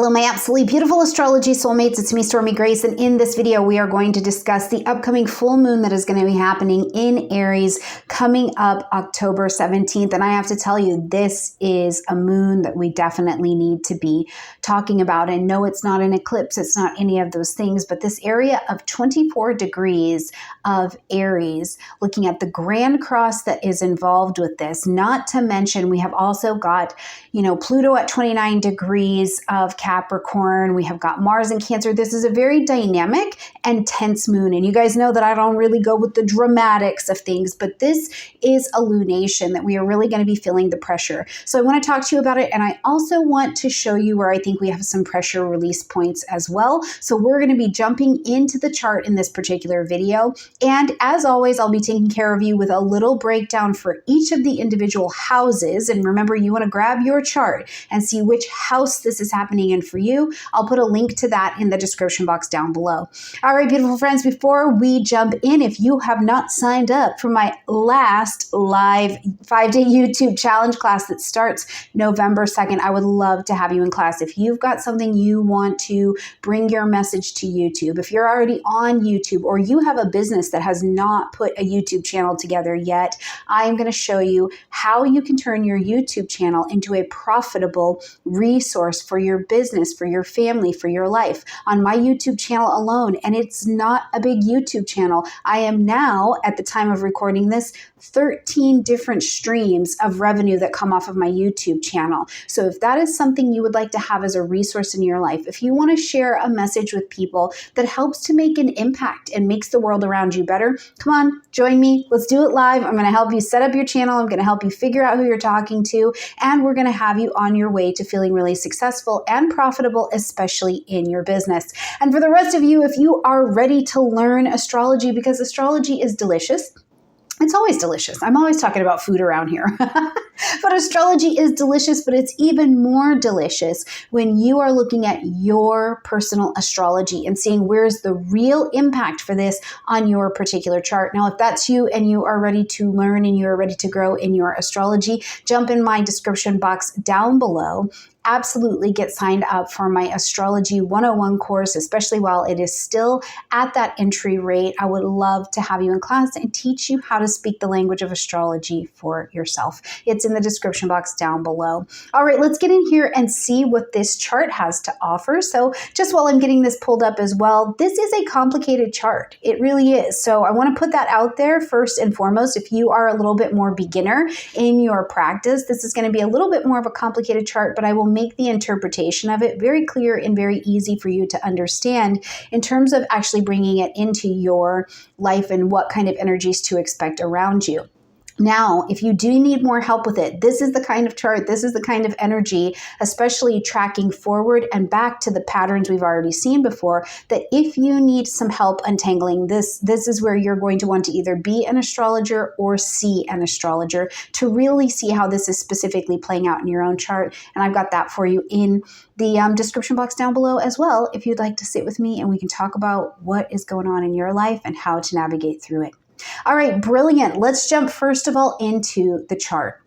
Hello, my absolutely beautiful astrology soulmates. It's me, Stormie Grace, and in this video, we are going to discuss the upcoming full moon that is going to be happening in Aries coming up October 17th. And I have to tell you, this is a moon that we definitely need to be talking about. And no, it's not an eclipse. It's not any of those things, but this area of 24 degrees of Aries, looking at the grand cross that is involved with this. Not to mention, we have also got, Pluto at 29 degrees of Capricorn. We have got Mars in Cancer. This is a very dynamic and tense moon. And you guys know that I don't really go with the dramatics of things, but this is a lunation that we are really going to be feeling the pressure. So I want to talk to you about it. And I also want to show you where I think we have some pressure release points as well. So we're going to be jumping into the chart in this particular video. And as always, I'll be taking care of you with a little breakdown for each of the individual houses. And remember, you want to grab your chart and see which house this is happening in for you. I'll put a link to that in the description box down below. All right, beautiful friends, before we jump in, if you have not signed up for my last live 5-day YouTube challenge class that starts November 2nd, I would love to have you in class. If you've got something you want to bring your message to YouTube, if you're already on YouTube or you have a business that has not put a YouTube channel together yet, I am going to show you how you can turn your YouTube channel into a profitable resource for your business, for your family, for your life on my YouTube channel alone. And it's not a big YouTube channel. I am now, at the time of recording this, 13 different streams of revenue that come off of my YouTube channel. So if that is something you would like to have as a resource in your life, if you want to share a message with people that helps to make an impact and makes the world around you better, come on, join me. Let's do it live. I'm going to help you set up your channel. I'm going to help you figure out who you're talking to, and we're going to have you on your way to feeling really successful and profitable, especially in your business. And for the rest of you, if you are ready to learn astrology, because astrology is delicious, it's always delicious. I'm always talking about food around here. But astrology is delicious, but it's even more delicious when you are looking at your personal astrology and seeing where's the real impact for this on your particular chart. Now, if that's you and you are ready to learn and you are ready to grow in your astrology, jump in my description box down below. Absolutely get signed up for my Astrology 101 course, especially while it is still at that entry rate. I would love to have you in class and teach you how to speak the language of astrology for yourself. It's in the description box down below. All right, let's get in here and see what this chart has to offer. So just while I'm getting this pulled up as well, this is a complicated chart. It really is. So I want to put that out there first and foremost. If you are a little bit more beginner in your practice, this is going to be a little bit more of a complicated chart, but I will make the interpretation of it very clear and very easy for you to understand in terms of actually bringing it into your life and what kind of energies to expect around you. Now, if you do need more help with it, this is the kind of chart, this is the kind of energy, especially tracking forward and back to the patterns we've already seen before, that if you need some help untangling this is where you're going to want to either be an astrologer or see an astrologer to really see how this is specifically playing out in your own chart. And I've got that for you in the description box down below as well, if you'd like to sit with me and we can talk about what is going on in your life and how to navigate through it. All right, brilliant. Let's jump first of all into the chart.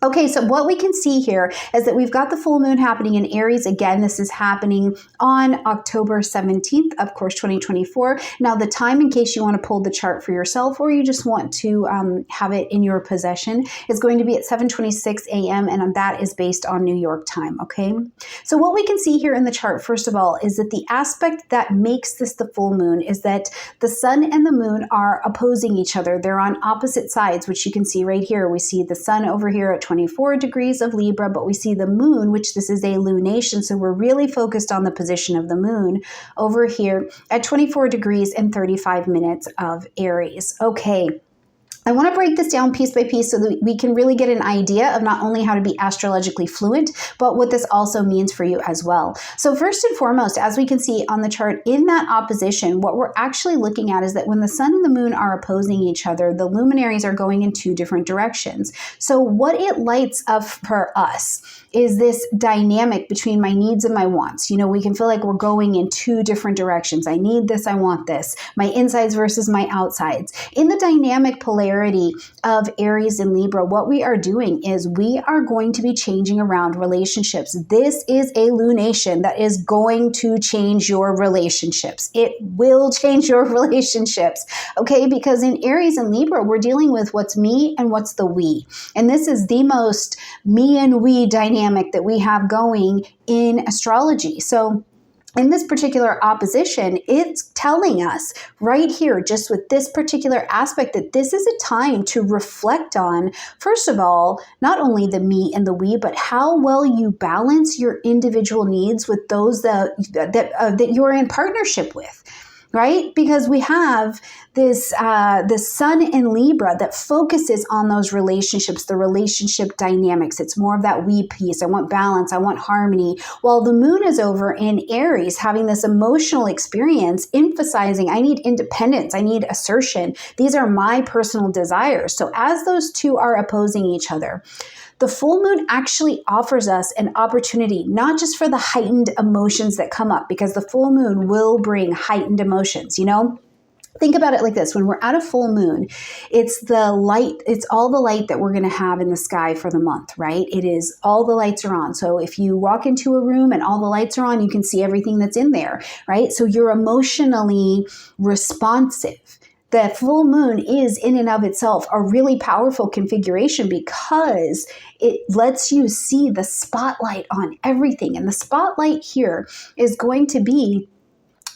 Okay, so what we can see here is that we've got the full moon happening in Aries. Again, this is happening on October 17th, of course, 2024. Now, the time, in case you want to pull the chart for yourself or you just want to have it in your possession, is going to be at 7:26 a.m. and that is based on New York time, okay? So what we can see here in the chart, first of all, is that the aspect that makes this the full moon is that the sun and the moon are opposing each other. They're on opposite sides, which you can see right here. We see the sun over here at 24 degrees of Libra, but we see the moon, which this is a lunation, so we're really focused on the position of the moon over here at 24 degrees and 35 minutes of Aries. Okay. I want to break this down piece by piece so that we can really get an idea of not only how to be astrologically fluent, but what this also means for you as well. So first and foremost, as we can see on the chart, in that opposition, what we're actually looking at is that when the sun and the moon are opposing each other, the luminaries are going in two different directions. So what it lights up for us is this dynamic between my needs and my wants. You know, we can feel like we're going in two different directions. I need this, I want this. My insides versus my outsides. In the dynamic polarity of Aries and Libra, what we are doing is we are going to be changing around relationships. This is a lunation that is going to change your relationships. It will change your relationships, okay? Because in Aries and Libra, we're dealing with what's me and what's the we. And this is the most me and we dynamic that we have going in astrology. So in this particular opposition, it's telling us right here, just with this particular aspect, that this is a time to reflect on, first of all, not only the me and the we, but how well you balance your individual needs with those that you're in partnership with. Right? Because we have this sun in Libra that focuses on those relationships, the relationship dynamics. It's more of that we piece. I want balance. I want harmony. While the moon is over in Aries, having this emotional experience, emphasizing I need independence. I need assertion. These are my personal desires. So as those two are opposing each other, the full moon actually offers us an opportunity, not just for the heightened emotions that come up, because the full moon will bring heightened emotions, you know? Think about it like this. When we're at a full moon, it's the light, it's all the light that we're going to have in the sky for the month, right? It is all the lights are on. So if you walk into a room and all the lights are on, you can see everything that's in there, right? So you're emotionally responsive. The full moon is in and of itself a really powerful configuration because it lets you see the spotlight on everything. And the spotlight here is going to be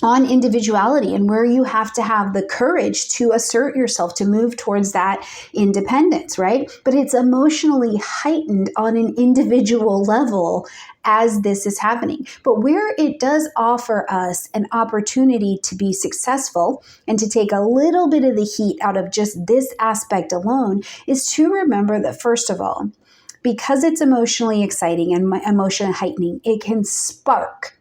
on individuality and where you have to have the courage to assert yourself, to move towards that independence, right? But it's emotionally heightened on an individual level as this is happening. But where it does offer us an opportunity to be successful and to take a little bit of the heat out of just this aspect alone is to remember that, first of all, because it's emotionally exciting and emotionally heightening, it can spark.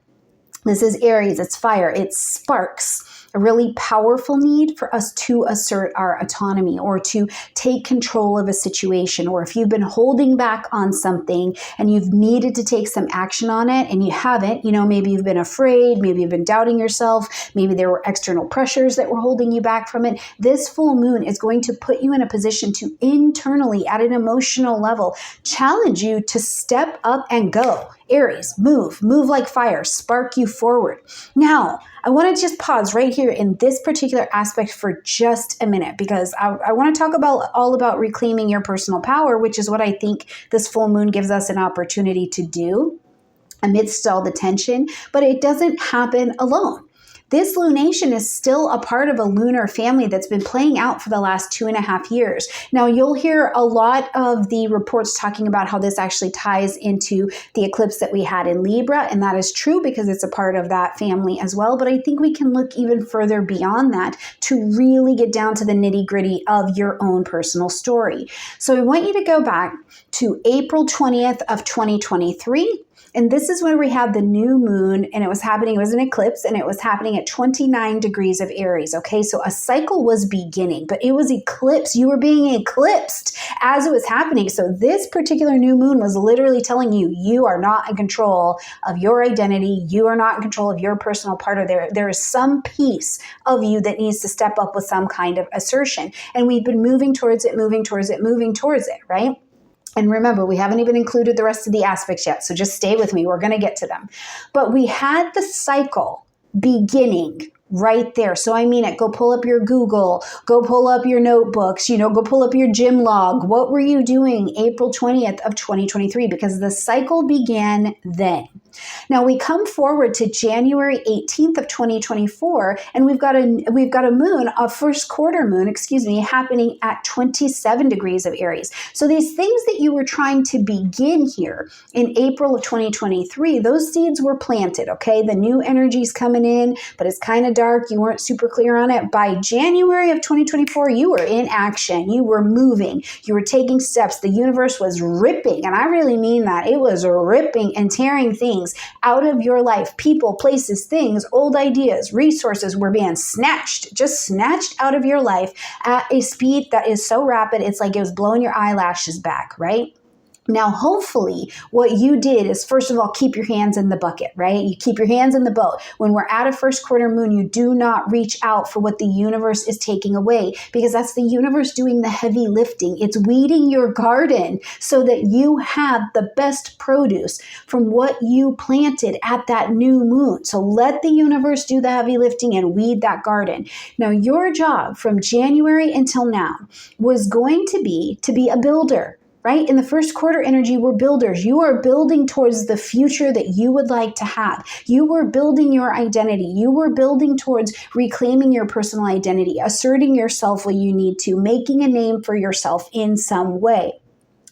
This is Aries, it's fire, it sparks a really powerful need for us to assert our autonomy or to take control of a situation. Or if you've been holding back on something and you've needed to take some action on it and you haven't, you know, maybe you've been afraid, maybe you've been doubting yourself, maybe there were external pressures that were holding you back from it. This full moon is going to put you in a position to internally, at an emotional level, challenge you to step up and go. Aries, move like fire, spark you forward. Now, I want to just pause right here in this particular aspect for just a minute, because I want to talk all about reclaiming your personal power, which is what I think this full moon gives us an opportunity to do amidst all the tension, but it doesn't happen alone. This lunation is still a part of a lunar family that's been playing out for the last 2.5 years. Now, you'll hear a lot of the reports talking about how this actually ties into the eclipse that we had in Libra, and that is true because it's a part of that family as well. But I think we can look even further beyond that to really get down to the nitty-gritty of your own personal story. So I want you to go back to April 20th of 2023. And this is when we had the new moon, and it was an eclipse, and it was happening at 29 degrees of Aries, okay? So a cycle was beginning, but it was eclipsed. You were being eclipsed as it was happening. So this particular new moon was literally telling you, you are not in control of your identity. You are not in control of your personal part of there. There is some piece of you that needs to step up with some kind of assertion. And we've been moving towards it, right? And remember, we haven't even included the rest of the aspects yet, so just stay with me. We're going to get to them. But we had the cycle beginning right there. So I mean it. Go pull up your Google. Go pull up your notebooks. Go pull up your gym log. What were you doing April 20th of 2023? Because the cycle began then. Now we come forward to January 18th of 2024, and we've got a moon, a first quarter moon, happening at 27 degrees of Aries. So these things that you were trying to begin here in April of 2023, those seeds were planted, okay? The new energy's coming in, but it's kind of dark. You weren't super clear on it. By January of 2024, you were in action. You were moving. You were taking steps. The universe was ripping, and I really mean that. It was ripping and tearing things out of your life. People, places, things, old ideas, resources were being snatched out of your life at a speed that is so rapid, it's like it was blowing your eyelashes back, right? Now, hopefully, what you did is, first of all, keep your hands in the bucket, right? You keep your hands in the boat. When we're at a first quarter moon, you do not reach out for what the universe is taking away, because that's the universe doing the heavy lifting. It's weeding your garden so that you have the best produce from what you planted at that new moon. So let the universe do the heavy lifting and weed that garden. Now, your job from January until now was going to be a builder. Right? In the first quarter energy, we're builders. You are building towards the future that you would like to have. You were building your identity. You were building towards reclaiming your personal identity, asserting yourself where you need to, making a name for yourself in some way.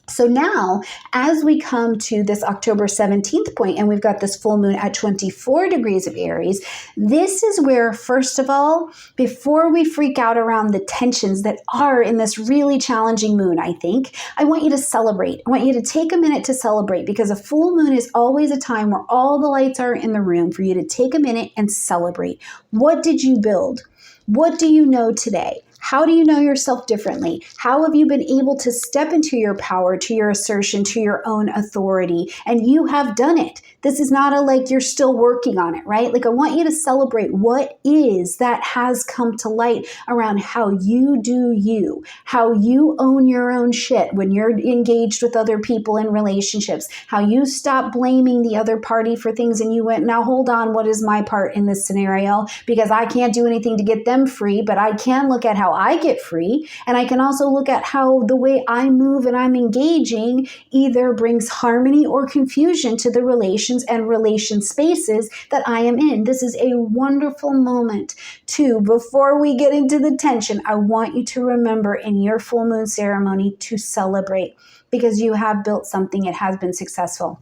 So now, as we come to this October 17th point, and we've got this full moon at 24 degrees of Aries, this is where, first of all, before we freak out around the tensions that are in this really challenging moon, I think, I want you to celebrate. I want you to take a minute to celebrate, because a full moon is always a time where all the lights are in the room for you to take a minute and celebrate. What did you build? What do you know today? How do you know yourself differently? How have you been able to step into your power, to your assertion, to your own authority? And you have done it. This is not a like you're still working on it, right? Like, I want you to celebrate what is that has come to light around how you do you, how you own your own shit when you're engaged with other people in relationships, how you stop blaming the other party for things and you went, now hold on, what is my part in this scenario? Because I can't do anything to get them free, but I can look at how I get free. And I can also look at how the way I move and I'm engaging either brings harmony or confusion to the relations and relation spaces that I am in. This is a wonderful moment too. Before we get into the tension, I want you to remember in your full moon ceremony to celebrate, because you have built something. It has been successful.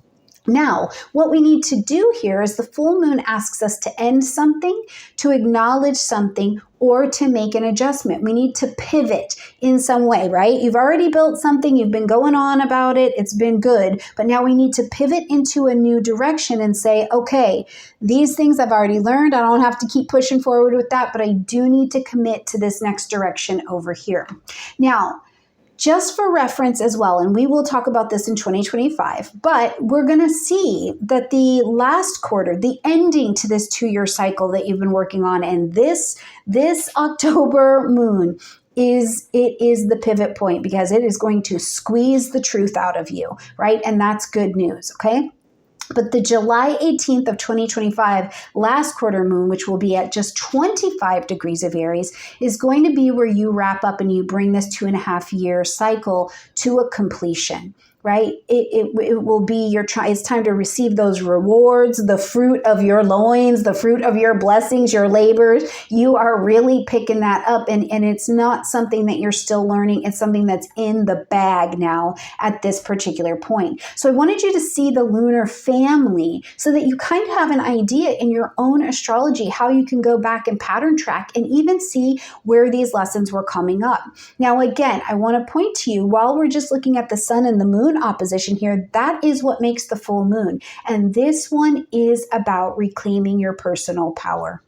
Now, what we need to do here is the full moon asks us to end something, to acknowledge something, or to make an adjustment. We need to pivot in some way, right? You've already built something. You've been going on about it. It's been good. But now we need to pivot into a new direction and say, okay, these things I've already learned. I don't have to keep pushing forward with that, but I do need to commit to this next direction over here. Now, just for reference as well, and we will talk about this in 2025, but we're going to see that the last quarter, the ending to this 2-year cycle that you've been working on, and this October moon is the pivot point, because it is going to squeeze the truth out of you, right? And that's good news, okay? But the July 18th of 2025 last quarter moon, which will be at just 25 degrees of Aries, is going to be where you wrap up and you bring this 2.5-year cycle to a completion. Right? It will be it's time to receive those rewards, the fruit of your loins, the fruit of your blessings, your labors. You are really picking that up, and it's not something that you're still learning. It's something that's in the bag now at this particular point. So I wanted you to see the lunar family so that you kind of have an idea in your own astrology how you can go back and pattern track and even see where these lessons were coming up. Now, again, I want to point to you, while we're just looking at the sun and the moon opposition here, that is what makes the full moon. And this one is about reclaiming your personal power.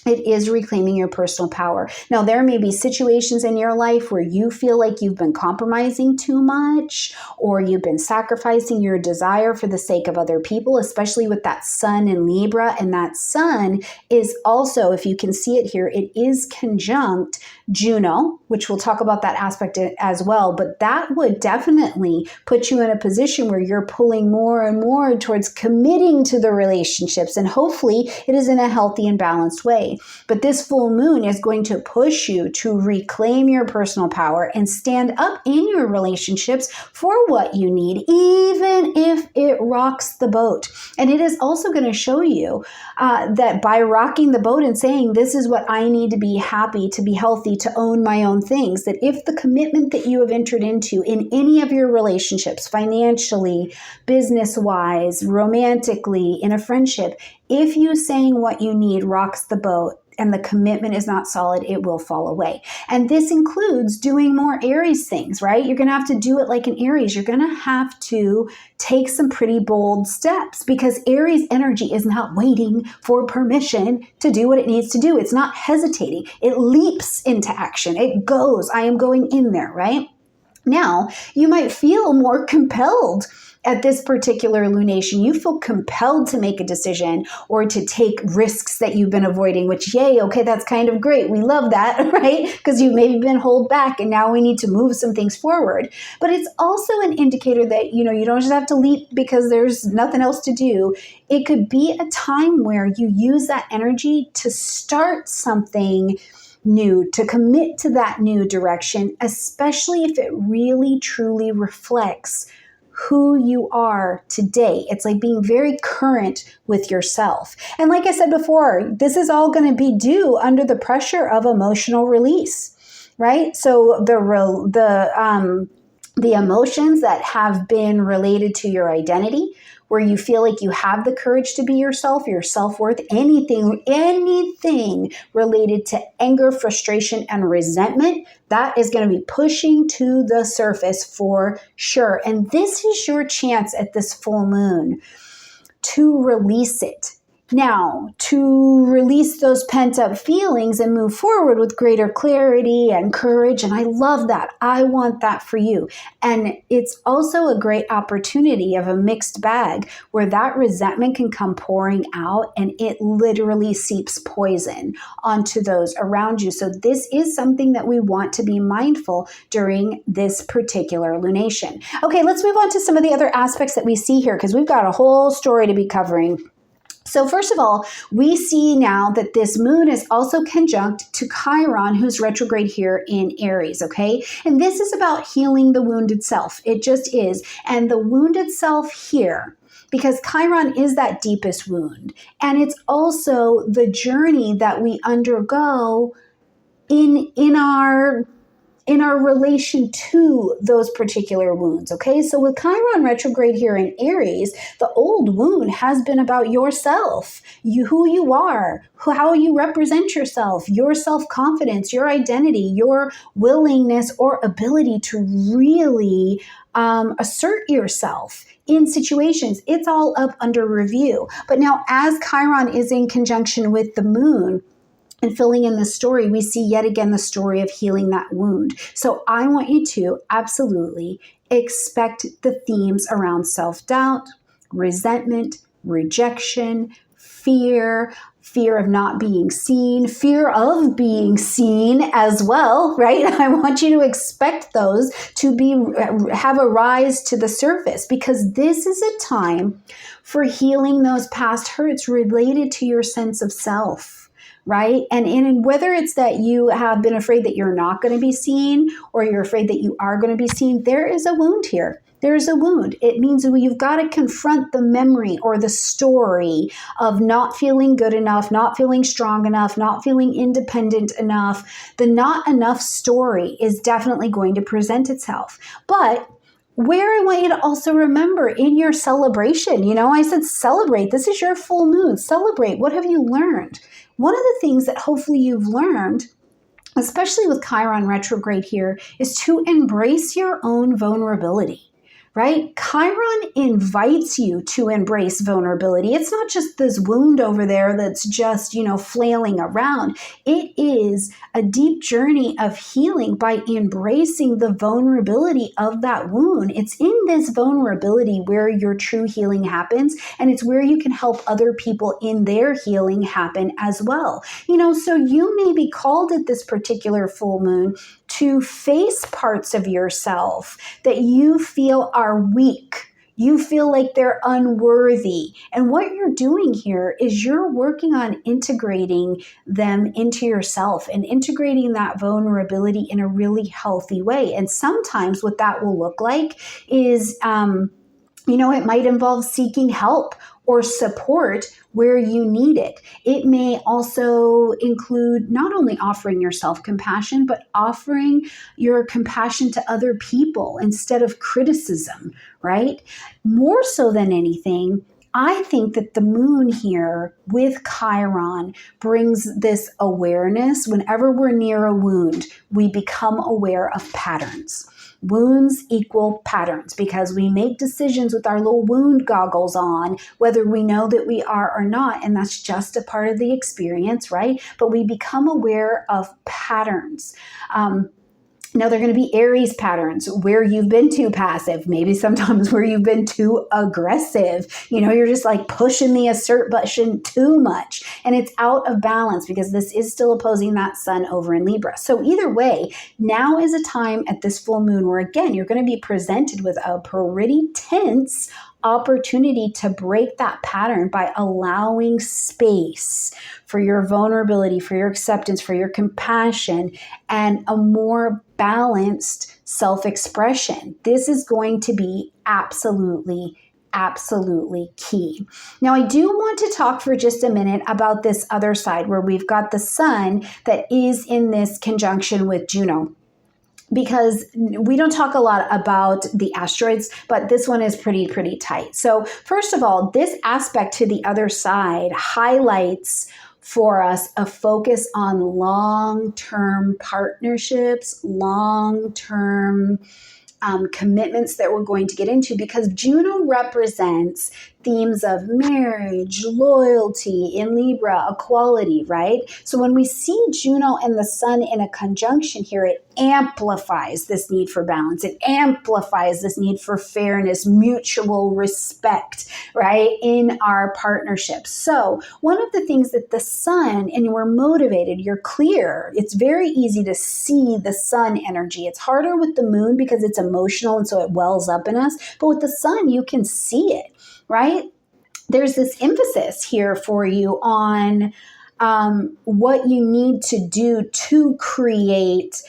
It is reclaiming your personal power. Now, there may be situations in your life where you feel like you've been compromising too much, or you've been sacrificing your desire for the sake of other people, especially with that sun in Libra. And that sun is also, if you can see it here, it is conjunct Juno, which we'll talk about that aspect as well. But that would definitely put you in a position where you're pulling more and more towards committing to the relationships. And hopefully it is in a healthy and balanced way. But this full moon is going to push you to reclaim your personal power and stand up in your relationships for what you need, even if it rocks the boat. And it is also going to show you that by rocking the boat and saying, this is what I need to be happy, to be healthy, to own my own things, that if the commitment that you have entered into in any of your relationships, financially, business-wise, romantically, in a friendship, if you saying what you need rocks the boat and the commitment is not solid, it will fall away. And this includes doing more Aries things, right? You're going to have to do it like an Aries. You're going to have to take some pretty bold steps, because Aries energy is not waiting for permission to do what it needs to do. It's not hesitating. It leaps into action. It goes, I am going in there, right? Now, you might feel more compelled at this particular lunation. You feel compelled to make a decision or to take risks that you've been avoiding, which, yay, okay, that's kind of great. We love that, right? Because you've maybe been held back and now we need to move some things forward. But it's also an indicator that, you don't just have to leap because there's nothing else to do. It could be a time where you use that energy to start something new, to commit to that new direction, especially if it really truly reflects who you are today. It's like being very current with yourself. And like I said before, this is all going to be due under the pressure of emotional release, right? So the emotions that have been related to your identity, where you feel like you have the courage to be yourself, your self-worth, anything related to anger, frustration, and resentment, that is going to be pushing to the surface for sure. And this is your chance at this full moon to release it. Now, to release those pent-up feelings and move forward with greater clarity and courage. And I love that. I want that for you. And it's also a great opportunity of a mixed bag where that resentment can come pouring out and it literally seeps poison onto those around you. So this is something that we want to be mindful during this particular lunation. Okay, let's move on to some of the other aspects that we see here because we've got a whole story to be covering. So first of all, we see now that this moon is also conjunct to Chiron, who's retrograde here in Aries, okay? And this is about healing the wounded self. It just is. And the wounded self here, because Chiron is that deepest wound. And it's also the journey that we undergo in our relation to those particular wounds, okay? So with Chiron retrograde here in Aries, the old wound has been about yourself, who you are, how you represent yourself, your self-confidence, your identity, your willingness or ability to really assert yourself in situations. It's all up under review. But now as Chiron is in conjunction with the moon, and filling in the story, we see yet again the story of healing that wound. So I want you to absolutely expect the themes around self-doubt, resentment, rejection, fear of not being seen, fear of being seen as well, right? I want you to expect those to have a rise to the surface because this is a time for healing those past hurts related to your sense of self. Right? And whether it's that you have been afraid that you're not going to be seen or you're afraid that you are going to be seen, there is a wound here. There's a wound. It means you've got to confront the memory or the story of not feeling good enough, not feeling strong enough, not feeling independent enough. The not enough story is definitely going to present itself. But where I want you to also remember in your celebration, I said celebrate. This is your full moon. Celebrate. What have you learned? One of the things that hopefully you've learned, especially with Chiron retrograde here, is to embrace your own vulnerability. Right? Chiron invites you to embrace vulnerability. It's not just this wound over there that's just, flailing around. It is a deep journey of healing by embracing the vulnerability of that wound. It's in this vulnerability where your true healing happens, and it's where you can help other people in their healing happen as well. So you may be called at this particular full moon to face parts of yourself that you feel are weak. You feel like they're unworthy. And what you're doing here is you're working on integrating them into yourself and integrating that vulnerability in a really healthy way. And sometimes what that will look like is, it might involve seeking help or support where you need it. It may also include not only offering yourself compassion, but offering your compassion to other people instead of criticism, right? More so than anything, I think that the moon here with Chiron brings this awareness. Whenever we're near a wound, we become aware of patterns. Wounds equal patterns because we make decisions with our little wound goggles on, whether we know that we are or not. And that's just a part of the experience, right? But we become aware of patterns. Now, there are going to be Aries patterns where you've been too passive, maybe sometimes where you've been too aggressive. You're just like pushing the assert button too much, and it's out of balance because this is still opposing that sun over in Libra. So either way, now is a time at this full moon where, again, you're going to be presented with a pretty tense opportunity to break that pattern by allowing space for your vulnerability, for your acceptance, for your compassion, and a more balanced self-expression. This is going to be absolutely key. Now, I do want to talk for just a minute about this other side where we've got the sun that is in this conjunction with Juno, because we don't talk a lot about the asteroids, but this one is pretty tight. So first of all, this aspect to the other side highlights for us a focus on long-term partnerships, long-term commitments that we're going to get into, because Juno represents themes of marriage, loyalty, in Libra, equality, right? So when we see Juno and the sun in a conjunction here, it amplifies this need for balance. It amplifies this need for fairness, mutual respect, right, in our partnerships. So one of the things that the sun, and we're motivated, you're clear, it's very easy to see the sun energy. It's harder with the moon because it's emotional and so it wells up in us. But with the sun, you can see it, right? There's this emphasis here for you on what you need to do to create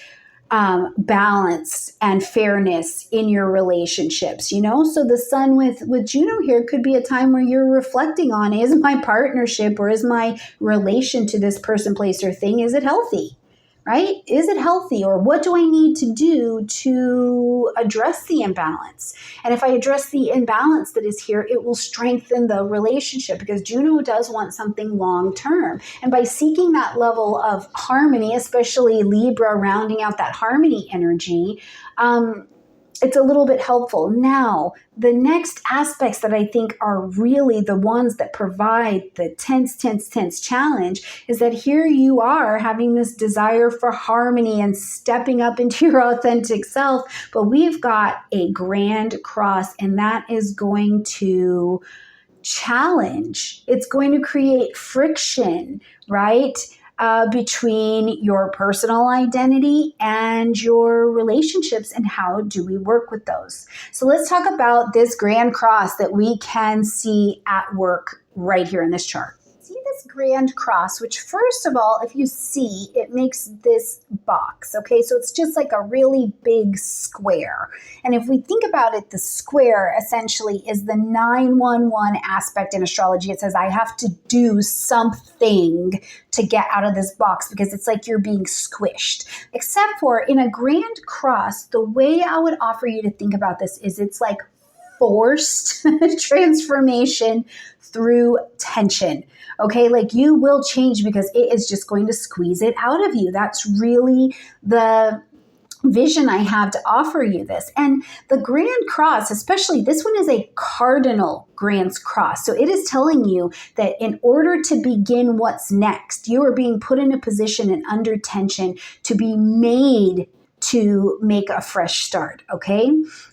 balance and fairness in your relationships, So the sun with Juno here could be a time where you're reflecting on, is my partnership or is my relation to this person, place, or thing, is it healthy? Right? Is it healthy? Or what do I need to do to address the imbalance? And if I address the imbalance that is here, it will strengthen the relationship, because Juno does want something long term. And by seeking that level of harmony, especially Libra rounding out that harmony energy, it's a little bit helpful. Now, the next aspects that I think are really the ones that provide the tense challenge is that here you are having this desire for harmony and stepping up into your authentic self, but we've got a grand cross, and that is going to challenge. It's going to create friction, right? Between your personal identity and your relationships, and how do we work with those. So let's talk about this grand cross that we can see at work right here in this chart. See this grand cross, which first of all, if you see, it makes this box, okay? So it's just like a really big square. And if we think about it, the square essentially is the 911 aspect in astrology. It says I have to do something to get out of this box, because it's like you're being squished. Except for in a grand cross, the way I would offer you to think about this is it's like forced transformation through tension. Okay, like you will change because it is just going to squeeze it out of you. That's really the vision I have to offer you this. And the grand cross, especially this one, is a cardinal grand cross. So it is telling you that in order to begin what's next, you are being put in a position and under tension to be made to make a fresh start, okay?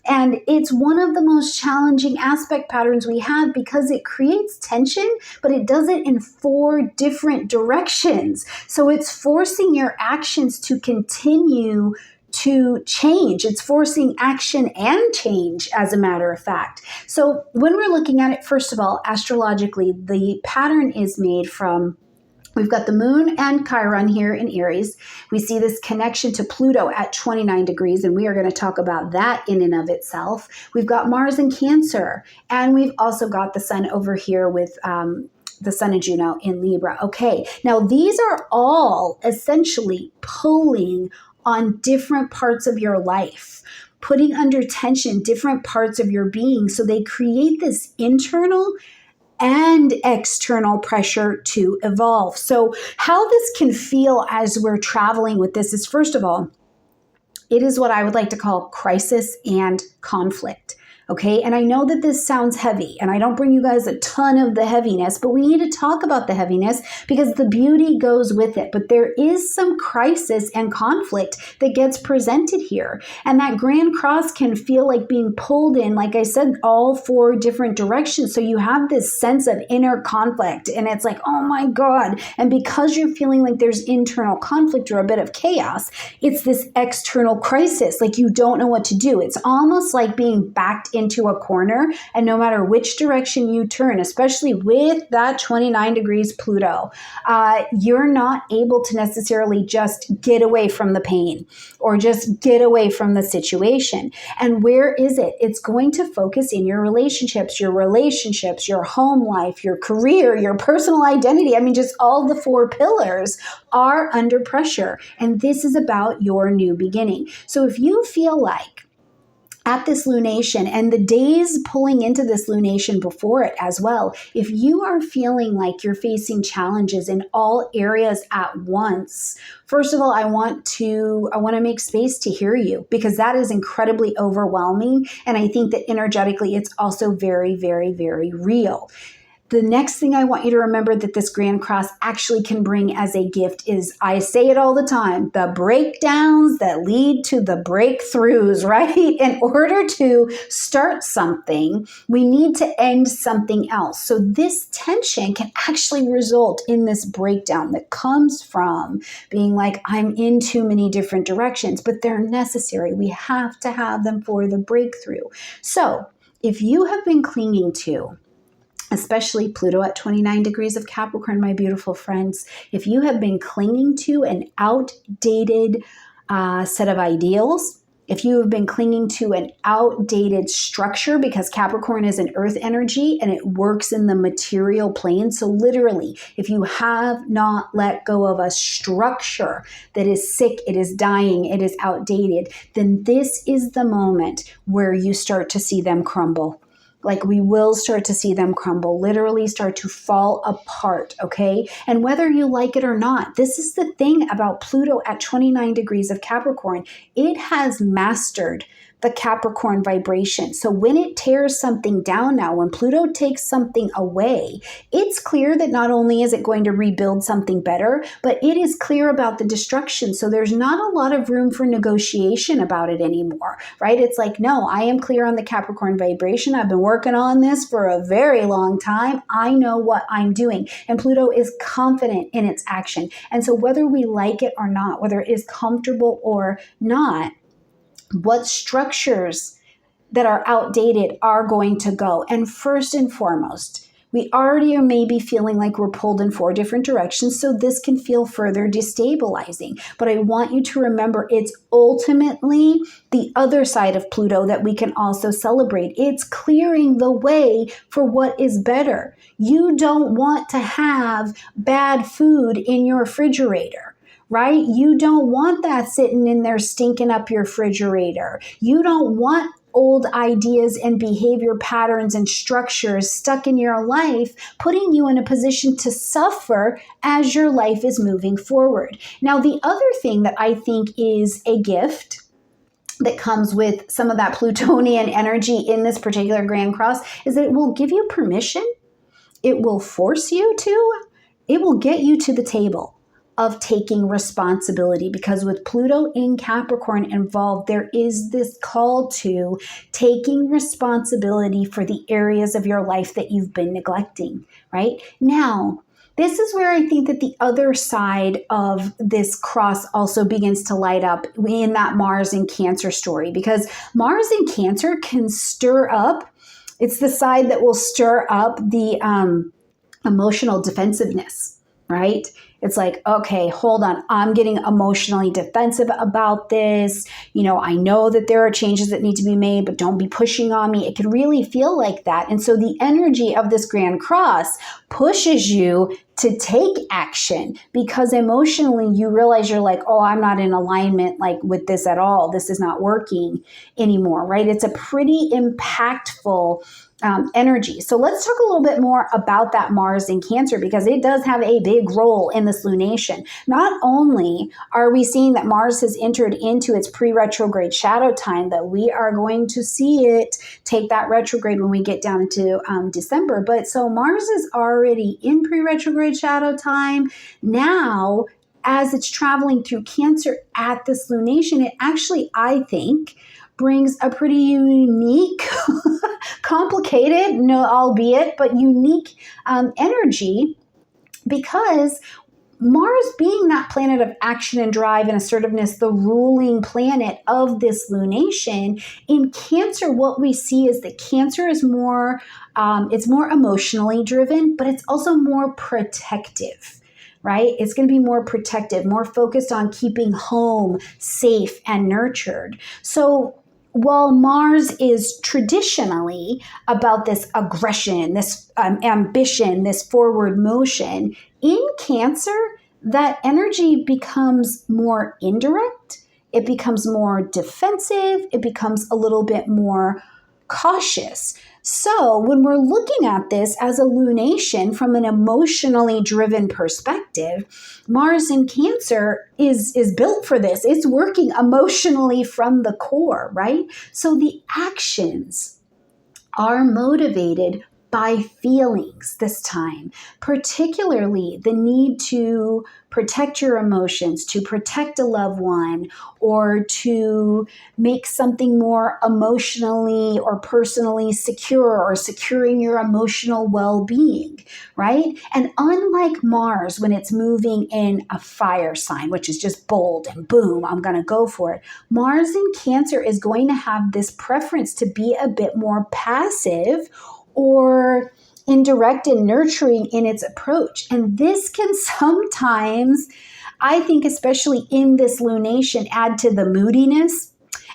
And it's one of the most challenging aspect patterns we have, because it creates tension, but it does it in 4 different directions. So it's forcing your actions to continue to change. It's forcing action and change, as a matter of fact. So when we're looking at it, first of all, astrologically, the pattern is made from, we've got the moon and Chiron here in Aries. We see this connection to Pluto at 29 degrees, and we are going to talk about that in and of itself. We've got Mars in Cancer, and we've also got the sun over here with the sun and Juno in Libra. Okay, now these are all essentially pulling on different parts of your life, putting under tension different parts of your being. So they create this internal and external pressure to evolve. So how this can feel as we're traveling with this is, first of all, it is what I would like to call crisis and conflict. Okay. And I know that this sounds heavy, and I don't bring you guys a ton of the heaviness, but we need to talk about the heaviness because the beauty goes with it. But there is some crisis and conflict that gets presented here. And that Grand Cross can feel like being pulled in, like I said, all four different directions. So you have this sense of inner conflict, and it's like, oh my God. And because you're feeling like there's internal conflict or a bit of chaos, it's this external crisis. Like you don't know what to do. It's almost like being backed into a corner, and no matter which direction you turn, especially with that 29 degrees Pluto, you're not able to necessarily just get away from the pain or just get away from the situation. And where is it? It's going to focus in your relationships, your home life, your career, your personal identity. I mean, just all the four pillars are under pressure. And this is about your new beginning. So if you feel like at this lunation and the days pulling into this lunation before it as well, if you are feeling like you're facing challenges in all areas at once, first of all, I want to make space to hear you, because that is incredibly overwhelming. And I think that energetically, it's also very, very, very real. The next thing I want you to remember that this Grand Cross actually can bring as a gift is, I say it all the time, the breakdowns that lead to the breakthroughs, right? In order to start something, we need to end something else. So this tension can actually result in this breakdown that comes from being like, I'm in too many different directions, but they're necessary. We have to have them for the breakthrough. So if you have been clinging to, especially Pluto at 29 degrees of Capricorn, my beautiful friends, if you have been clinging to an outdated set of ideals, if you have been clinging to an outdated structure, because Capricorn is an earth energy and it works in the material plane. So literally, if you have not let go of a structure that is sick, it is dying, it is outdated, then this is the moment where you start to see them crumble. Like we will start to see them crumble, literally start to fall apart, okay? And whether you like it or not, this is the thing about Pluto at 29 degrees of Capricorn. It has mastered the Capricorn vibration. So when it tears something down now, when Pluto takes something away, it's clear that not only is it going to rebuild something better, but it is clear about the destruction. So there's not a lot of room for negotiation about it anymore, right? It's like, no, I am clear on the Capricorn vibration. I've been working on this for a very long time. I know what I'm doing. And Pluto is confident in its action. And so whether we like it or not, whether it is comfortable or not, what structures that are outdated are going to go. And first and foremost, we already are maybe feeling like we're pulled in four different directions, so this can feel further destabilizing. But I want you to remember it's ultimately the other side of Pluto that we can also celebrate. It's clearing the way for what is better. You don't want to have bad food in your refrigerator, right? You don't want that sitting in there stinking up your refrigerator. You don't want old ideas and behavior patterns and structures stuck in your life, putting you in a position to suffer as your life is moving forward. Now, the other thing that I think is a gift that comes with some of that Plutonian energy in this particular Grand Cross is that it will give you permission. It will force you to. It will get you to the table of taking responsibility, because with Pluto in Capricorn involved, there is this call to taking responsibility for the areas of your life that you've been neglecting, right? Now, this is where I think that the other side of this cross also begins to light up in that Mars in Cancer story, because Mars in Cancer can stir up, it's the side that will stir up the emotional defensiveness, right? It's like, okay, hold on. I'm getting emotionally defensive about this. You know, I know that there are changes that need to be made, but don't be pushing on me. It can really feel like that. And so the energy of this Grand Cross pushes you to take action, because emotionally you realize you're like, oh, I'm not in alignment like with this at all. This is not working anymore, right? It's a pretty impactful energy. So let's talk a little bit more about that Mars in Cancer, because it does have a big role in this lunation. Not only are we seeing that Mars has entered into its pre-retrograde shadow time, that we are going to see it take that retrograde when we get down into December, but so Mars is already in pre-retrograde shadow time. Now, as it's traveling through Cancer at this lunation, it actually, I think, brings a pretty unique, complicated, no, albeit, but unique energy, because Mars, being that planet of action and drive and assertiveness, the ruling planet of this lunation, in Cancer, what we see is that Cancer is more, it's more emotionally driven, but it's also more protective. Right? It's going to be more protective, more focused on keeping home safe and nurtured. So while Mars is traditionally about this aggression, this ambition, this forward motion, in Cancer, that energy becomes more indirect. It becomes more defensive. It becomes a little bit more cautious. So when we're looking at this as a lunation from an emotionally driven perspective, Mars in Cancer is built for this. It's working emotionally from the core, right? So the actions are motivated by feelings this time, particularly the need to protect your emotions, to protect a loved one, or to make something more emotionally or personally secure, or securing your emotional well-being, right? And unlike Mars, when it's moving in a fire sign, which is just bold and boom, I'm going to go for it, Mars in Cancer is going to have this preference to be a bit more passive or indirect and nurturing in its approach. And this can sometimes, I think, especially in this lunation, add to the moodiness,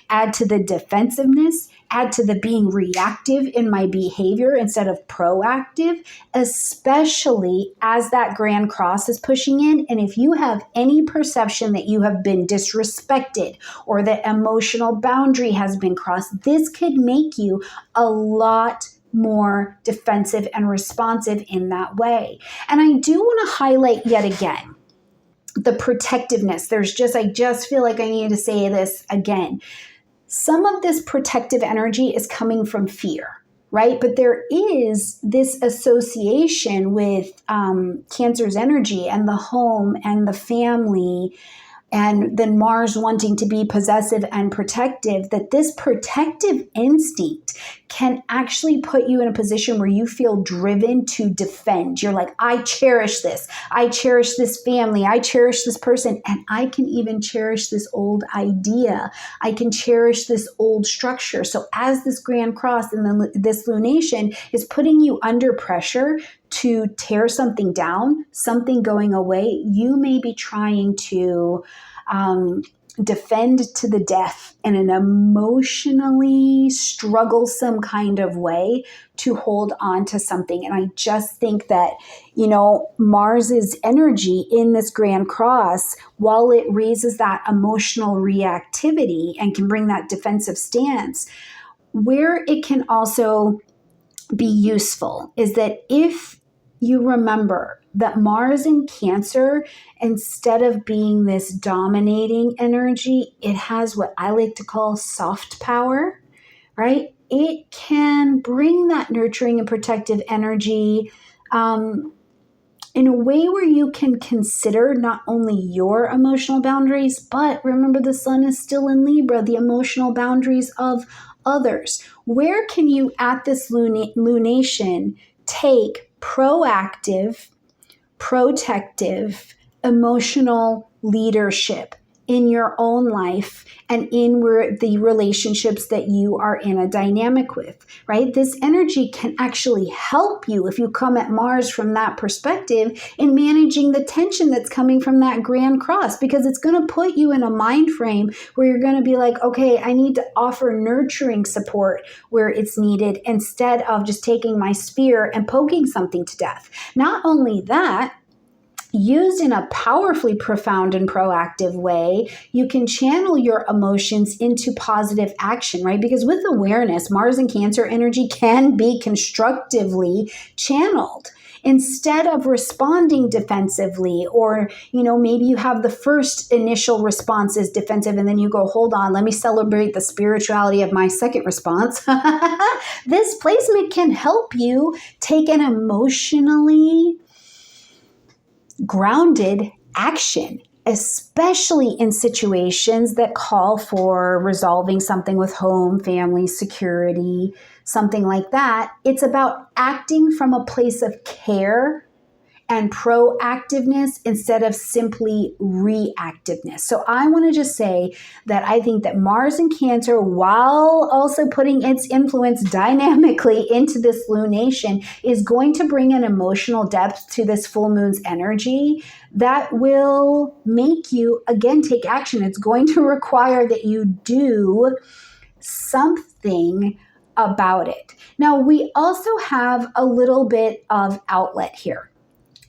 add to the defensiveness, add to the being reactive in my behavior instead of proactive, especially as that Grand Cross is pushing in. And if you have any perception that you have been disrespected or that emotional boundary has been crossed, this could make you a lot more defensive and responsive in that way. And I do want to highlight yet again the protectiveness. I just feel like I need to say this again. Some of this protective energy is coming from fear, right? But there is this association with Cancer's energy and the home and the family, and then Mars wanting to be possessive and protective, that this protective instinct can actually put you in a position where you feel driven to defend. You're like, I cherish this. I cherish this family. I cherish this person. And I can even cherish this old idea. I can cherish this old structure. So as this Grand Cross and then this lunation is putting you under pressure to tear something down, something going away, you may be trying to defend to the death in an emotionally strugglesome kind of way to hold on to something. And I just think that, Mars's energy in this Grand Cross, while it raises that emotional reactivity and can bring that defensive stance, where it can also be useful is that if you remember that Mars in Cancer, instead of being this dominating energy, it has what I like to call soft power, right? It can bring that nurturing and protective energy in a way where you can consider not only your emotional boundaries, but remember the sun is still in Libra, the emotional boundaries of others. Where can you, at this lunation, take proactive, protective, emotional leadership in your own life and in the relationships that you are in a dynamic with, right? This energy can actually help you if you come at Mars from that perspective in managing the tension that's coming from that Grand Cross, because it's going to put you in a mind frame where you're going to be like, okay, I need to offer nurturing support where it's needed instead of just taking my spear and poking something to death. Not only that, used in a powerfully profound and proactive way, you can channel your emotions into positive action, right? Because with awareness, Mars and Cancer energy can be constructively channeled. Instead of responding defensively, or, maybe you have the first initial response is defensive and then you go, hold on, let me celebrate the spirituality of my second response. This placement can help you take an emotionally grounded action, especially in situations that call for resolving something with home, family, security, something like that. It's about acting from a place of care and proactiveness instead of simply reactiveness. So I want to just say that I think that Mars in Cancer, while also putting its influence dynamically into this lunation, is going to bring an emotional depth to this full moon's energy that will make you, again, take action. It's going to require that you do something about it. Now, we also have a little bit of outlet here,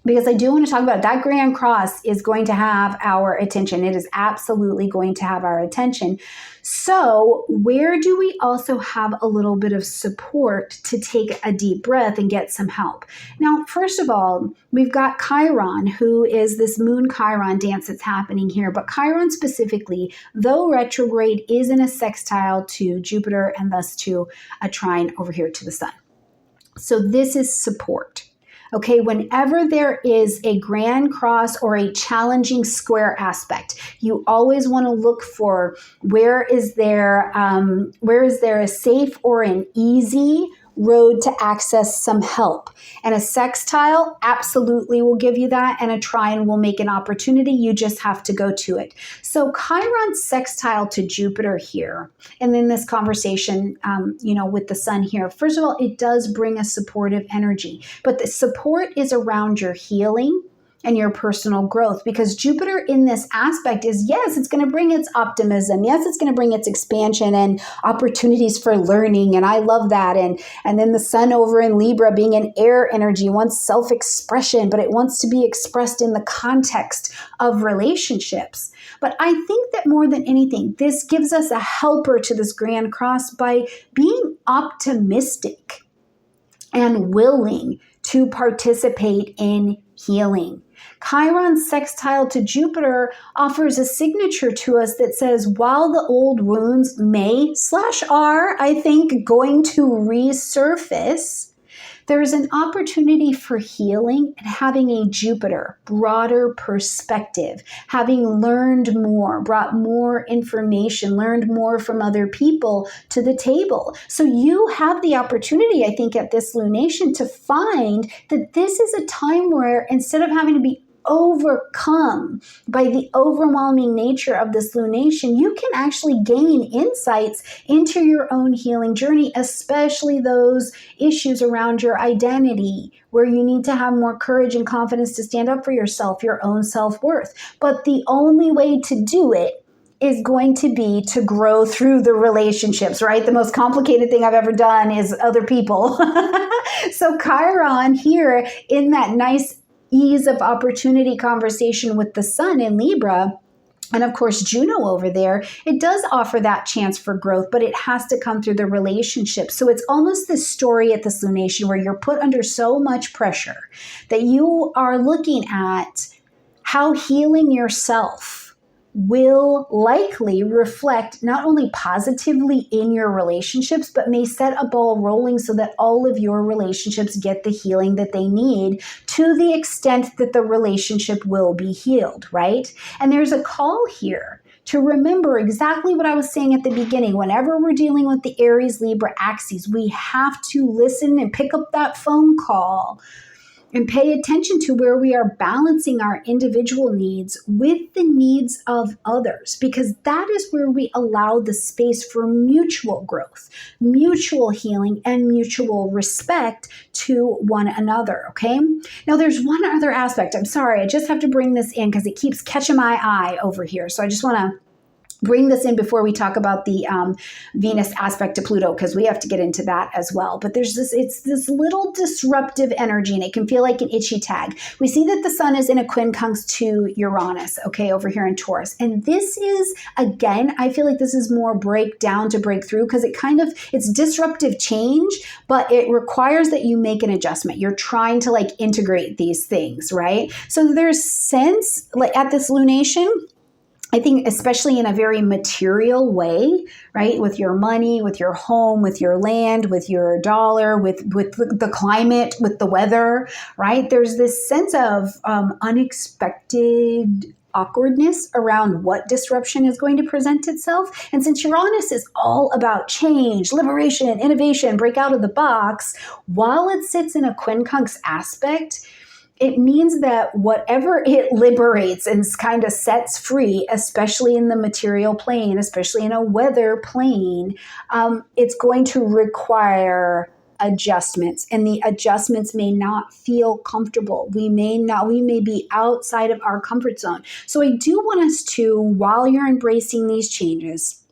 because I do want to talk about that Grand Cross is going to have our attention. It is absolutely going to have our attention. So where do we also have a little bit of support to take a deep breath and get some help? Now, first of all, we've got Chiron, who is this moon Chiron dance that's happening here. But Chiron specifically, though retrograde, is in a sextile to Jupiter and thus to a trine over here to the sun. So this is support. Okay, whenever there is a Grand Cross or a challenging square aspect, you always want to look for where is there a safe or an easy road to access some help. And a sextile absolutely will give you that, and a trine will make an opportunity. You just have to go to it. So Chiron's sextile to Jupiter here, and in this conversation, with the sun here, first of all, it does bring a supportive energy, but the support is around your healing and your personal growth, because Jupiter in this aspect is, yes, it's going to bring its optimism. Yes, it's going to bring its expansion and opportunities for learning. And I love that. And then the sun over in Libra being an air energy wants self-expression, but it wants to be expressed in the context of relationships. But I think that more than anything, this gives us a helper to this Grand Cross by being optimistic and willing to participate in healing. Chiron's sextile to Jupiter offers a signature to us that says, while the old wounds may/are, I think, going to resurface, there is an opportunity for healing and having a Jupiter, broader perspective, having learned more, brought more information, learned more from other people to the table. So you have the opportunity, I think, at this lunation to find that this is a time where, instead of having to be overcome by the overwhelming nature of this lunation, you can actually gain insights into your own healing journey, especially those issues around your identity, where you need to have more courage and confidence to stand up for yourself, your own self-worth. But the only way to do it is going to be to grow through the relationships, right? The most complicated thing I've ever done is other people. So Chiron here in that nice ease of opportunity conversation with the sun in Libra, and of course Juno over there, it does offer that chance for growth, but it has to come through the relationship. So it's almost this story at this lunation where you're put under so much pressure that you are looking at how healing yourself will likely reflect not only positively in your relationships, but may set a ball rolling so that all of your relationships get the healing that they need to the extent that the relationship will be healed, right? And there's a call here to remember exactly what I was saying at the beginning. Whenever we're dealing with the Aries-Libra axes, we have to listen and pick up that phone call and pay attention to where we are balancing our individual needs with the needs of others, because that is where we allow the space for mutual growth, mutual healing, and mutual respect to one another, okay? Now, there's one other aspect. I'm sorry, I just have to bring this in because it keeps catching my eye over here. So I just want to bring this in before we talk about the Venus aspect to Pluto, because we have to get into that as well. But it's this little disruptive energy, and it can feel like an itchy tag. We see that the sun is in a quincunx to Uranus, okay, over here in Taurus. And this is, again, I feel like this is more breakdown to break through, because it's disruptive change, but it requires that you make an adjustment. You're trying to like integrate these things, right? So there's sense like at this lunation, I think especially in a very material way, right? With your money, with your home, with your land, with your dollar, with the climate, with the weather, right? There's this sense of unexpected awkwardness around what disruption is going to present itself. And since Uranus is all about change, liberation, innovation, break out of the box, while it sits in a quincunx aspect, it means that whatever it liberates and kind of sets free, especially in the material plane, especially in a weather plane, it's going to require adjustments, and the adjustments may not feel comfortable. We may be outside of our comfort zone. So I do want us to, while you're embracing these changes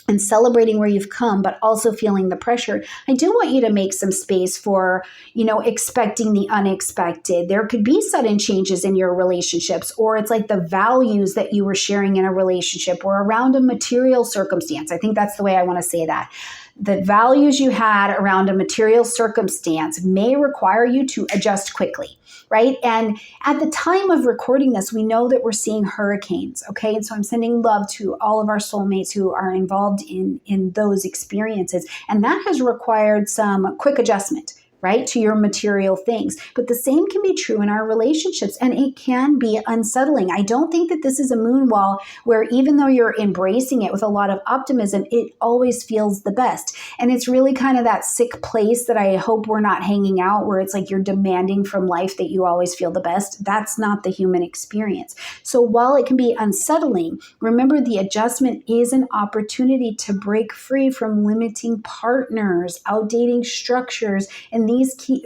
and celebrating where you've come, but also feeling the pressure, I do want you to make some space for, expecting the unexpected. There could be sudden changes in your relationships, or it's like the values that you were sharing in a relationship or around a material circumstance. I think that's the way I want to say that. The values you had around a material circumstance may require you to adjust quickly, right? And at the time of recording this, we know that we're seeing hurricanes, okay? And so I'm sending love to all of our soulmates who are involved in those experiences. And that has required some quick adjustment, right, to your material things. But the same can be true in our relationships, and it can be unsettling. I don't think that this is a moon wall where even though you're embracing it with a lot of optimism, it always feels the best. And it's really kind of that sick place that I hope we're not hanging out, where it's like you're demanding from life that you always feel the best. That's not the human experience. So while it can be unsettling, remember the adjustment is an opportunity to break free from limiting partners, outdating structures, and these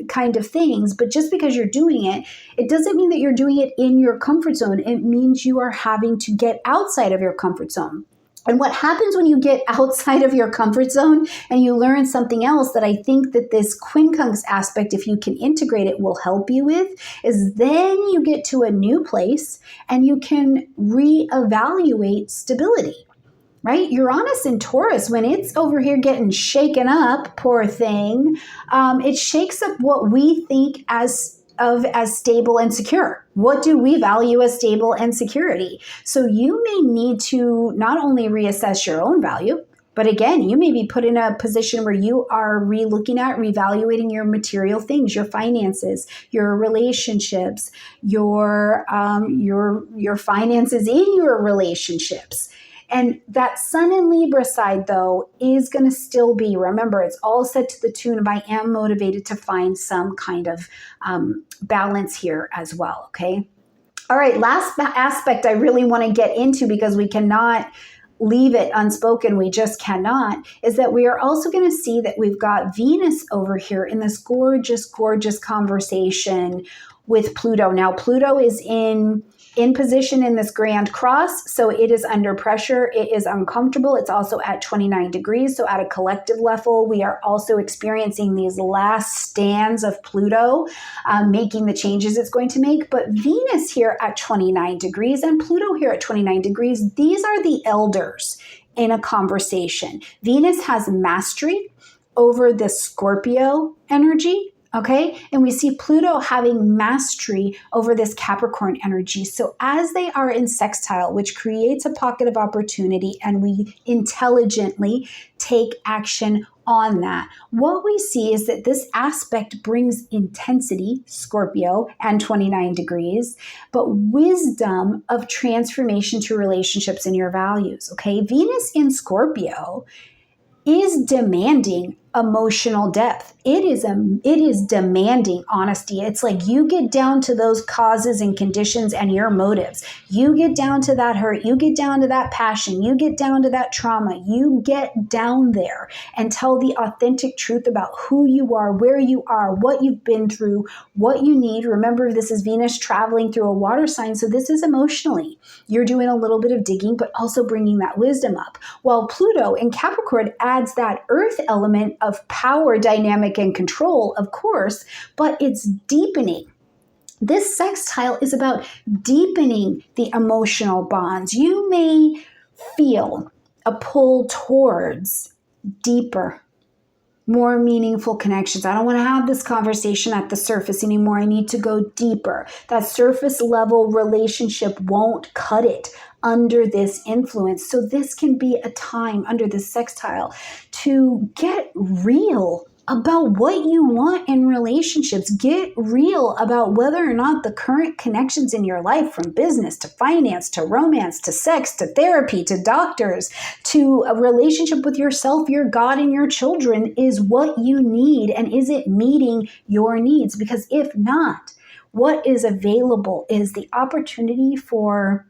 kind of things. But just because you're doing it, it doesn't mean that you're doing it in your comfort zone. It means you are having to get outside of your comfort zone. And what happens when you get outside of your comfort zone and you learn something else that I think that this quincunx aspect, if you can integrate it, will help you with, is then you get to a new place and you can reevaluate stability. Right? Uranus in Taurus, when it's over here getting shaken up, poor thing, it shakes up what we think as stable and secure. What do we value as stable and security? So you may need to not only reassess your own value, but again, you may be put in a position where you are reevaluating your material things, your finances, your relationships, your finances in your relationships. And that Sun in Libra side, though, is going to still be, remember, it's all set to the tune of I am motivated to find some kind of balance here as well, okay? All right, last aspect I really want to get into, because we cannot leave it unspoken, we just cannot, is that we are also going to see that we've got Venus over here in this gorgeous, gorgeous conversation with Pluto. Now, Pluto is in position in this grand cross, so it is under pressure. It is uncomfortable. It's also at 29 degrees. So at a collective level, we are also experiencing these last stands of Pluto, making the changes it's going to make. But Venus here at 29 degrees and Pluto here at 29 degrees, these are the elders in a conversation. Venus has mastery over the Scorpio energy. Okay, and we see Pluto having mastery over this Capricorn energy. So as they are in sextile, which creates a pocket of opportunity, and we intelligently take action on that, what we see is that this aspect brings intensity, Scorpio, and 29 degrees, but wisdom of transformation to relationships and your values. Okay, Venus in Scorpio is demanding emotional depth. It is demanding honesty. It's like you get down to those causes and conditions and your motives. You get down to that hurt. You get down to that passion. You get down to that trauma. You get down there and tell the authentic truth about who you are, where you are, what you've been through, what you need. Remember, this is Venus traveling through a water sign, so this is emotionally. You're doing a little bit of digging, but also bringing that wisdom up. While Pluto in Capricorn adds that earth element of power, dynamic, and control, of course, but it's deepening. This sextile is about deepening the emotional bonds. You may feel a pull towards deeper, more meaningful connections. I don't want to have this conversation at the surface anymore. I need to go deeper. That surface level relationship won't cut it under this influence. So this can be a time under this sextile to get real about what you want in relationships. Get real about whether or not the current connections in your life, from business to finance to romance to sex to therapy to doctors to a relationship with yourself, your God, and your children, is what you need, and is it meeting your needs? Because if not, what is available is the opportunity for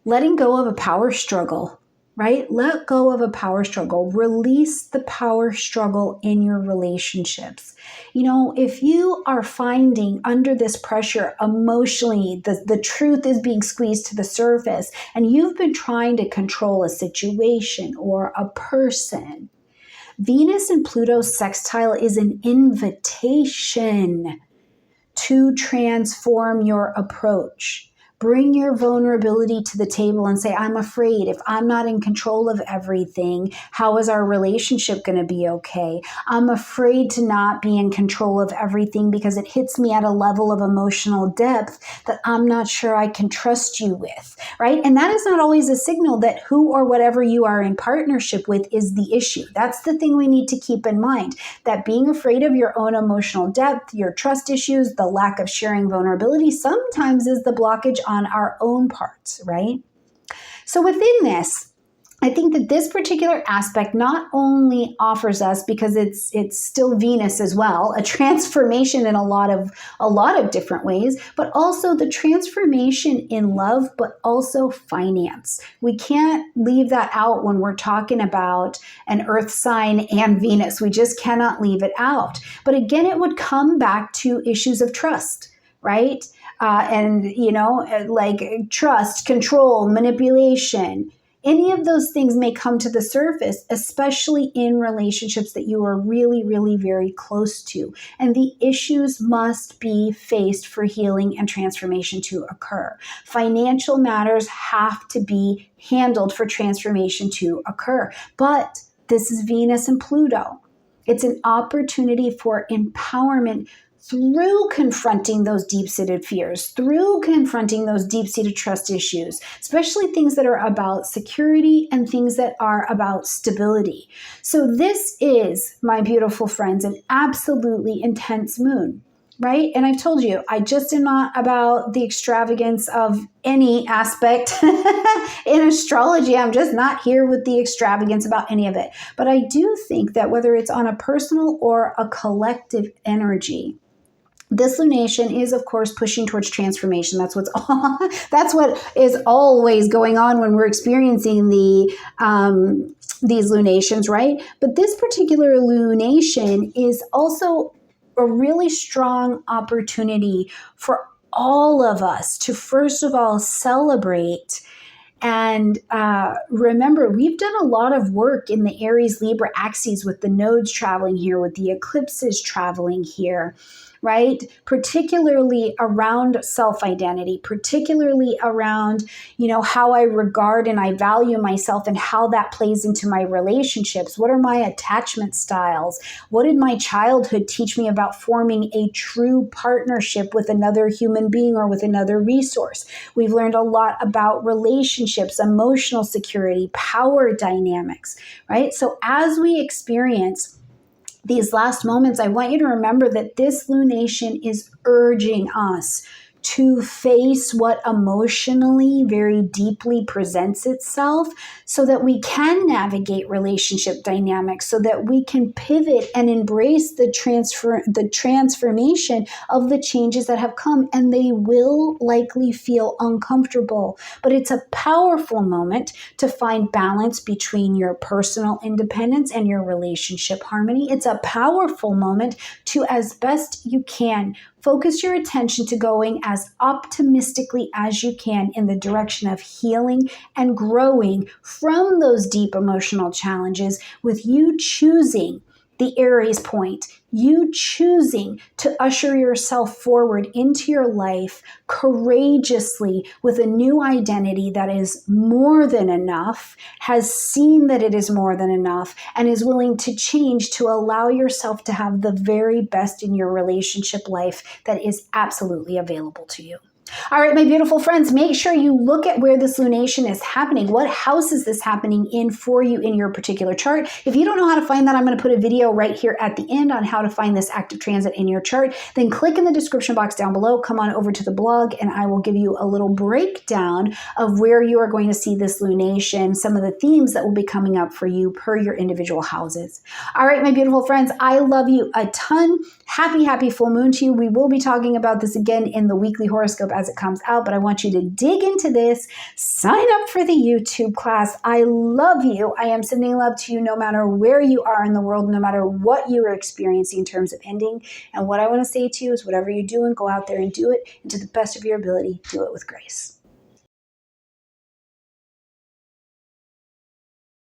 letting go of a power struggle, right? Let go of a power struggle. Release the power struggle in your relationships. You know, if you are finding under this pressure emotionally, the truth is being squeezed to the surface, and you've been trying to control a situation or a person, Venus and Pluto sextile is an invitation to transform your approach. Bring your vulnerability to the table and say, I'm afraid. If I'm not in control of everything, how is our relationship going to be okay? I'm afraid to not be in control of everything because it hits me at a level of emotional depth that I'm not sure I can trust you with, right? And that is not always a signal that who or whatever you are in partnership with is the issue. That's the thing we need to keep in mind, that being afraid of your own emotional depth, your trust issues, the lack of sharing vulnerability sometimes is the blockage on our own parts, right? So within this, I think that this particular aspect not only offers us, because it's still Venus as well, a transformation in a lot of different ways, but also the transformation in love, but also finance. We can't leave that out when we're talking about an earth sign and Venus. We just cannot leave it out. But again, it would come back to issues of trust, right? And, you know, like trust, control, manipulation, any of those things may come to the surface, especially in relationships that you are really, really very close to. And the issues must be faced for healing and transformation to occur. Financial matters have to be handled for transformation to occur. But this is Venus and Pluto. It's an opportunity for empowerment through confronting those deep-seated fears, through confronting those deep-seated trust issues, especially things that are about security and things that are about stability. So this is, my beautiful friends, an absolutely intense moon, right? And I've told you, I just am not about the extravagance of any aspect in astrology. I'm just not here with the extravagance about any of it. But I do think that whether it's on a personal or a collective energy, this lunation is, of course, pushing towards transformation. That's what is always going on when we're experiencing these lunations, right? But this particular lunation is also a really strong opportunity for all of us to, first of all, celebrate. And remember, we've done a lot of work in the Aries-Libra axes with the nodes traveling here, with the eclipses traveling here, right? Particularly around self-identity, particularly around, you know, how I regard and I value myself and how that plays into my relationships. What are my attachment styles? What did my childhood teach me about forming a true partnership with another human being or with another resource? We've learned a lot about relationships, emotional security, power dynamics, right? So as we experience these last moments, I want you to remember that this lunation is urging us to face what emotionally very deeply presents itself so that we can navigate relationship dynamics, so that we can pivot and embrace the transformation of the changes that have come. And they will likely feel uncomfortable, but it's a powerful moment to find balance between your personal independence and your relationship harmony. It's a powerful moment to, as best you can, focus your attention to going as optimistically as you can in the direction of healing and growing from those deep emotional challenges, with you choosing the Aries point, you choosing to usher yourself forward into your life courageously with a new identity that is more than enough, has seen that it is more than enough, and is willing to change to allow yourself to have the very best in your relationship life that is absolutely available to you. All right, my beautiful friends, make sure you look at where this lunation is happening. What house is this happening in for you in your particular chart? If you don't know how to find that, I'm going to put a video right here at the end on how to find this active transit in your chart. Then click in the description box down below, come on over to the blog, and I will give you a little breakdown of where you are going to see this lunation, some of the themes that will be coming up for you per your individual houses. All right, my beautiful friends, I love you a ton. Happy full moon to you. We will be talking about this again in the weekly horoscope as it comes out, but I want you to dig into this, sign up for the YouTube class. I love you. I am sending love to you no matter where you are in the world, no matter what you are experiencing in terms of ending. And what I want to say to you is whatever you're doing, go out there and do it. And to the best of your ability, do it with grace.